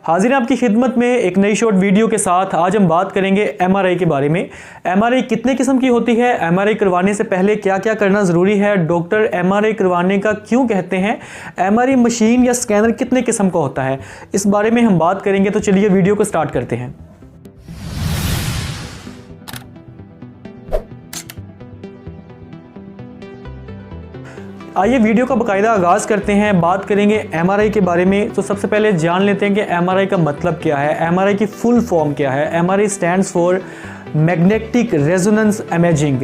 हाजिर आपकी खिदमत में एक नई शॉर्ट वीडियो के साथ। आज हम बात करेंगे एमआरआई के बारे में। एमआरआई कितने किस्म की होती है, एमआरआई करवाने से पहले क्या क्या करना ज़रूरी है, डॉक्टर एमआरआई करवाने का क्यों कहते हैं, एमआरआई मशीन या स्कैनर कितने किस्म का होता है, इस बारे में हम बात करेंगे। तो चलिए वीडियो को स्टार्ट करते हैं। आइए वीडियो का बाकायदा आगाज़ करते हैं। बात करेंगे एमआरआई के बारे में। तो सबसे पहले जान लेते हैं कि एमआरआई का मतलब क्या है, एमआरआई की फुल फॉर्म क्या है। MRI stands for magnetic resonance imaging,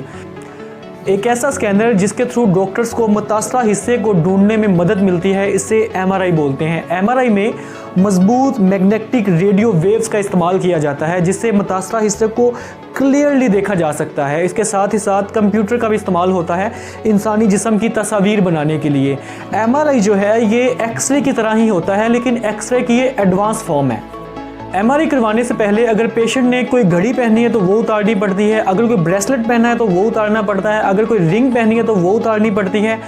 एक ऐसा स्कैनर जिसके थ्रू डॉक्टर्स को मुतासरा हिस्से को ढूंढने में मदद मिलती है, इसे एमआरआई बोलते हैं। एमआरआई में मजबूत मैग्नेटिक रेडियो वेव्स का इस्तेमाल किया जाता है जिससे मुतासरा हिस्से को क्लियरली देखा जा सकता है। इसके साथ ही साथ कंप्यूटर का भी इस्तेमाल होता है इंसानी जिस्म की तस्वीर बनाने के लिए। एमआरआई जो है ये एक्सरे की तरह ही होता है, लेकिन एक्सरे की ये एडवांस फॉर्म है। एमआरआई करवाने से पहले अगर पेशेंट ने कोई घड़ी पहनी है तो वो उतारनी पड़ती है, अगर कोई ब्रेसलेट पहना है तो वो उतारना पड़ता है, अगर कोई रिंग पहनी है तो वो उतारनी पड़ती है,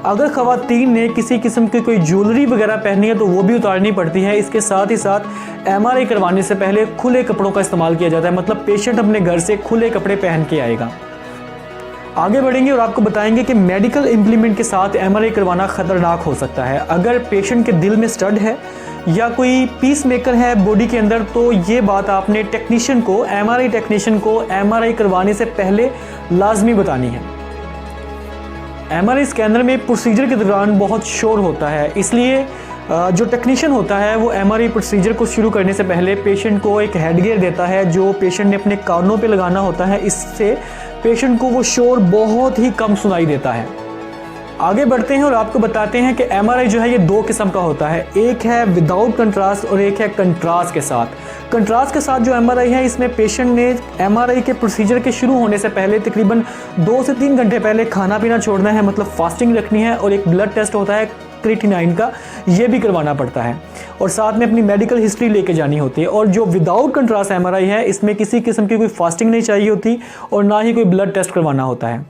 अगर ख़वातीन ने किसी किस्म की कोई ज्वेलरी वगैरह पहनी है तो वो भी उतारनी पड़ती है। इसके साथ ही साथ एमआरआई करवाने से पहले खुले कपड़ों का इस्तेमाल किया जाता है, मतलब पेशेंट अपने घर से खुले कपड़े पहन के आएगा। आगे बढ़ेंगे और आपको बताएंगे कि मेडिकल इम्प्लीमेंट के साथ एमआरआई करवाना ख़तरनाक हो सकता है। अगर पेशेंट के दिल में स्टड है या कोई पीस मेकर है बॉडी के अंदर, तो ये बात आपने टेक्नीशियन को, एमआरआई टेक्नीशियन को एमआरआई करवाने से पहले लाजमी बतानी है। एमआरआई स्कैनर में प्रोसीजर के दौरान बहुत शोर होता है, इसलिए जो टेक्नीशियन होता है वो एमआरआई प्रोसीजर को शुरू करने से पहले पेशेंट को एक हेडगियर देता है जो पेशेंट ने अपने कानों पे लगाना होता है। इससे पेशेंट को वो शोर बहुत ही कम सुनाई देता है। आगे बढ़ते हैं और आपको बताते हैं कि एमआरआई जो है ये दो किस्म का होता है, एक है विदाउट कंट्रास्ट और एक है कंट्रास्ट के साथ। कंट्रास्ट के साथ जो एमआरआई है इसमें पेशेंट ने एमआरआई के प्रोसीजर के शुरू होने से पहले तकरीबन 2 से 3 घंटे पहले खाना पीना छोड़ना है, मतलब फास्टिंग रखनी है, और एक ब्लड टेस्ट होता है क्रिएटिनिन का, ये भी करवाना पड़ता है, और साथ में अपनी मेडिकल हिस्ट्री लेके जानी होती है। और जो विदाउट कंट्रास्ट एमआरआई है इसमें किसी किस्म की कोई फास्टिंग नहीं चाहिए होती और ना ही कोई ब्लड टेस्ट करवाना होता है।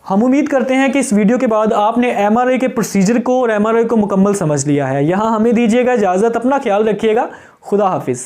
हम उम्मीद करते हैं कि इस वीडियो के बाद आपने एमआरआई के प्रोसीजर को और एमआरआई को मुकम्मल समझ लिया है। यहाँ हमें दीजिएगा इजाज़त, अपना ख्याल रखिएगा, खुदा हाफिज़।